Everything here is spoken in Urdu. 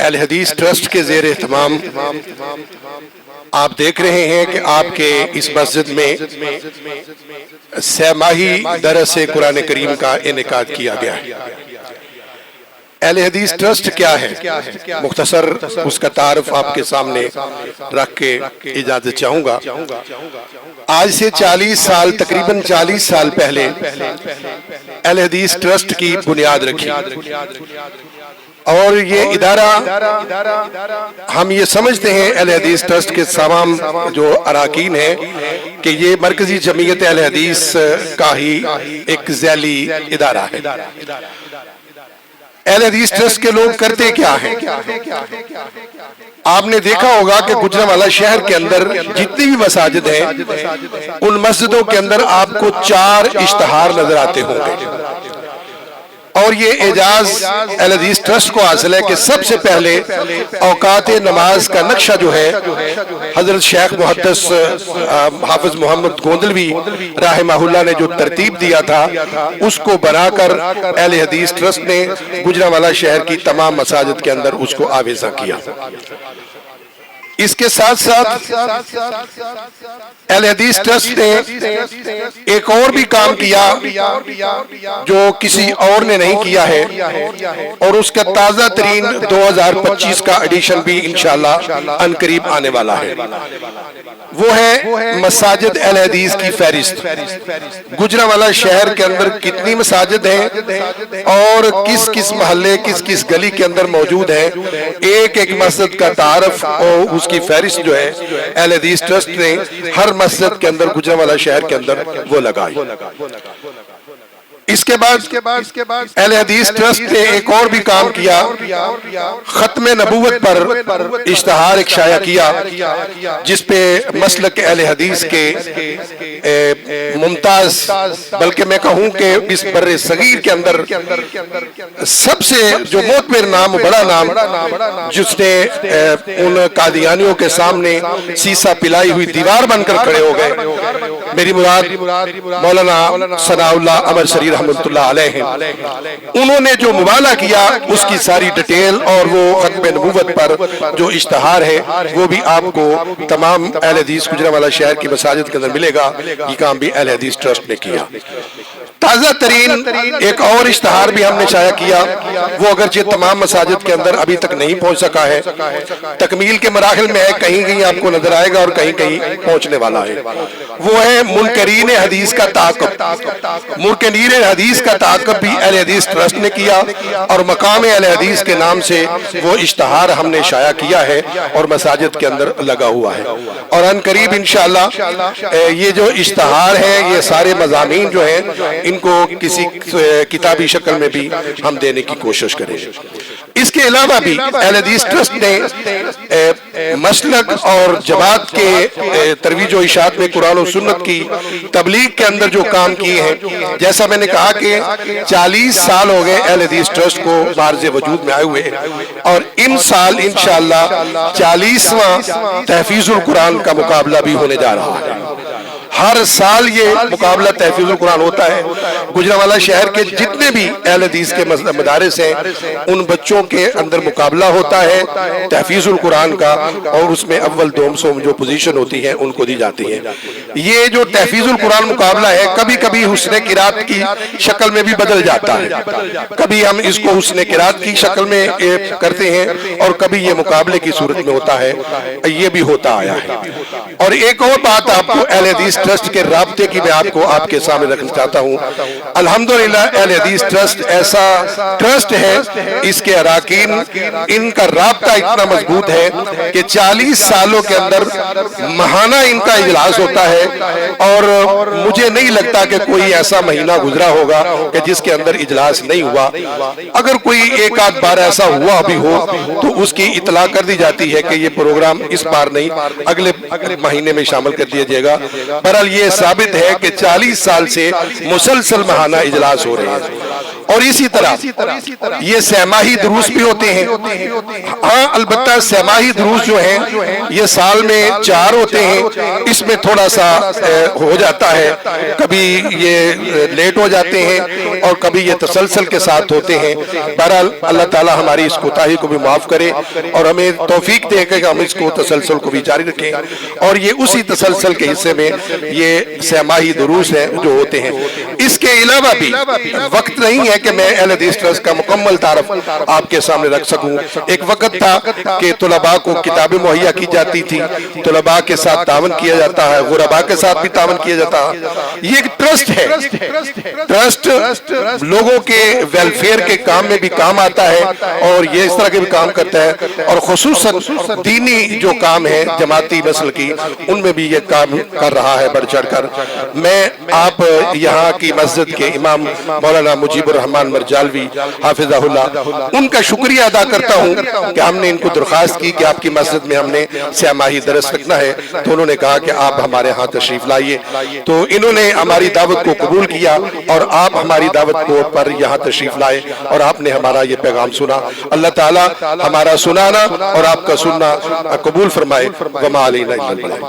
اہل حدیث ٹرسٹ کے زیر اہتمام آپ دیکھ رہے ہیں کہ آپ کے اس مسجد میں سہ ماہی درس قرآن کریم کا انعقاد کیا گیا ہے۔ اہل حدیث ٹرسٹ کیا ہے؟ مختصر اس کا تعارف آپ کے سامنے رکھ کے اجازت چاہوں گا۔ آج سے 40 سال تقریباً 40 سال پہلے اہل حدیث ٹرسٹ کی بنیاد رکھی، اور یہ ادارہ ہم یہ سمجھتے ہیں اہل حدیث ٹرسٹ کے تمام جو اراکین ہیں کہ یہ مرکزی جمعیت اہل حدیث کا ہی ایک ذیلی ادارہ ہے۔ اہل حدیث ٹرسٹ کے لوگ کرتے کیا ہیں؟ آپ نے دیکھا ہوگا کہ گجرانوالہ شہر کے اندر جتنی بھی مساجد ہیں ان مسجدوں کے اندر آپ کو 4 اشتہار نظر آتے ہوں گے، اور یہ اعزاز اہل حدیث ٹرسٹ کو حاصل ہے کہ سب سے پہلے اوقات نماز کا نقشہ جو ہے حضرت شیخ محدث حافظ محمد گوندلوی رحمہ اللہ نے جو ترتیب دیا تھا اس کو بنا کر اہل حدیث ٹرسٹ نے گجرانوالہ شہر کی تمام مساجد کے اندر اس کو آویزاں کیا۔ اس کے ساتھ ساتھ اہل حدیث ٹرسٹ نے ایک اور بھی کام کیا جو کسی اور نے نہیں کیا ہے، اور اس کا تازہ ترین 2025 کا ایڈیشن بھی انشاءاللہ ان قریب آنے والا ہے۔ وہ ہے مساجد اہل حدیث کی فہرست۔ گجرانوالہ شہر کے اندر کتنی مساجد ہیں اور کس کس محلے کس کس گلی کے اندر موجود ہیں، ایک ایک مسجد کا تعارف اور اس کی فہرست جو ہے اہل حدیث ٹرسٹ نے ہر مسجد کے اندر گجرانوالہ شہر کے اندر وہ لگائی۔ اس کے بعد اہل حدیث ٹرسٹ نے ایک اور بھی کام کیا، ختم نبوت پر اشتہار ایک شائع کیا جس پہ مسلک اہل حدیث کے ممتاز، بلکہ میں کہوں کہ اس بر صغیر کے اندر سب سے جو معتبر نام، بڑا نام، جس نے ان قادیانیوں کے سامنے سیسا پلائی ہوئی دیوار بن کر کھڑے ہو گئے، میری مراد مولانا ثناء اللہ عمر شریف رحمۃ اللہ علیہ، انہوں نے جو مبالغہ کیا اس کی ساری ڈیٹیل اور وہ ختم نبوت پر جو اشتہار ہے وہ بھی آپ کو تمام اہل حدیث گجرانوالہ شہر کی مساجد کے اندر ملے گا۔ یہ کام بھی اہل حدیث ٹرسٹ نے کیا۔ تازہ ترین ایک اور اشتہار بھی ہم نے شائع کیا، وہ اگرچہ تمام مساجد کے اندر ابھی تک نہیں پہنچ سکا ہے، تکمیل کے مراحل میں ہے، کہیں کہیں آپ کو نظر آئے گا اور کہیں کہیں پہنچنے والا ہے۔ وہ ہے منکرین حدیث کا تعاقب۔ منکرین حدیث کا تعاقب بھی اہل حدیث ٹرسٹ نے کیا، اور مقام اہل حدیث کے نام سے وہ اشتہار ہم نے شائع کیا ہے اور مساجد کے اندر لگا ہوا ہے، اور ان قریب انشاءاللہ یہ جو اشتہار ہے یہ سارے مضامین جو ہیں ان کو کسی کتابی شکل میں بھی ہم دینے کی کوشش کریں۔ اس کے علاوہ بھی اہل حدیث ٹرسٹ نے مسلک اور جماعت کے ترویج و اشاعت میں قرآن و سنت کی تبلیغ کے اندر جو کام کیے ہیں، جیسا میں نے کہا کہ 40 سال ہو گئے اہل حدیث ٹرسٹ کو بارز وجود میں آئے ہوئے، اور ان سال انشاءاللہ 40واں تحفیظ القرآن کا مقابلہ بھی ہونے جا رہا ہے۔ ہر سال یہ مقابلہ تحفیظ القرآن ہوتا ہے۔ گجرانوالہ شہر کے جتنے بھی اہل حدیث کے مدارس ہیں ان بچوں کے اندر مقابلہ ہوتا ہے تحفیظ القرآن کا، اور اس میں اول دوم سوم جو پوزیشن ہوتی ہے ان کو دی جاتی ہے۔ یہ جو تحفیظ القرآن مقابلہ ہے کبھی کبھی حسن قرات کی شکل میں بھی بدل جاتا ہے، کبھی ہم اس کو حسن قرات کی شکل میں کرتے ہیں اور کبھی یہ مقابلے کی صورت میں ہوتا ہے، یہ بھی ہوتا آیا ہے۔ اور ایک اور بات آپ کو اہل حدیث ٹرسٹ کے رابطے کی میں آپ کو آپ کے سامنے رکھنا چاہتا ہوں۔ الحمدللہ اہل حدیث ٹرسٹ ایسا ٹرسٹ ہے، اس کے اراکین ان کا رابطہ اتنا مضبوط ہے کہ 40 سالوں کے اندر ماہانہ ان کا اجلاس ہوتا ہے، اور مجھے نہیں لگتا کہ کوئی ایسا مہینہ گزرا ہوگا کہ جس کے اندر اجلاس نہیں ہوا۔ اگر کوئی ایک آدھ بار ایسا ہوا بھی ہو تو اس کی اطلاع کر دی جاتی ہے کہ یہ پروگرام اس بار نہیں اگلے مہینے میں شامل کر دیا جائے گا۔ بہرحال یہ ثابت ہے کہ 40 سال سے مسلسل ماہانہ اجلاس ہو رہے ہیں، اور اسی طرح یہ سہماہی دروس بھی ہوتے ہیں. ہاں البتہ سہماہی دروس جو ہیں یہ سال میں 4 ہوتے ہیں. اس میں تھوڑا سا ہو جاتا ہے, کبھی یہ لیٹ ہو جاتے ہیں اور کبھی یہ تسلسل کے ساتھ ہوتے ہیں. بہرحال اللہ تعالی ہماری اس کوتاہی کو بھی معاف کرے اور ہمیں توفیق دے کہ ہم اس کو تسلسل کو بھی جاری رکھیں. اور یہ اسی تسلسل کے حصے میں یہ سہماہی دروس ہیں جو ہوتے ہیں. اس کے علاوہ بھی وقت نہیں ہے کہ میں اہل حدیث ٹرسٹ کا مکمل تعارف آپ کے سامنے رکھ سکوں. ایک وقت تھا کہ طلباء کو کتابیں مہیا کی جاتی تھی, طلباء کے ساتھ تعاون کیا جاتا ہے, غرباء کے ساتھ بھی تعاون کیا جاتا ہے. یہ ایک ٹرسٹ ہے. ٹرسٹ لوگوں کے ویلفیئر کے کام میں بھی کام آتا ہے اور یہ اس طرح کے بھی کام کرتا ہے, اور خصوصاً دینی جو کام ہے جماعتی نسل کی ان میں بھی یہ کام کر رہا ہے بڑھ چڑھ کر. میں آپ یہاں کی مسجد کے امام مولانا مجیب الرحمان مرجالوی حافظہ اللہ ان کا شکریہ ادا کرتا ہوں کہ ہم نے ان کو درخواست کی کہ آپ کی مسجد میں ہم نے سہماہی درس رکھنا ہے, تو انہوں نے کہا کہ آپ ہمارے ہاں تشریف لائیے. تو انہوں نے ہماری دعوت کو قبول کیا اور آپ ہماری دعوت کو پر یہاں تشریف لائے اور آپ نے ہمارا یہ پیغام سنا. اللہ تعالی ہمارا سنانا اور آپ کا سننا قبول فرمائے. وما علینا الا البلاغ.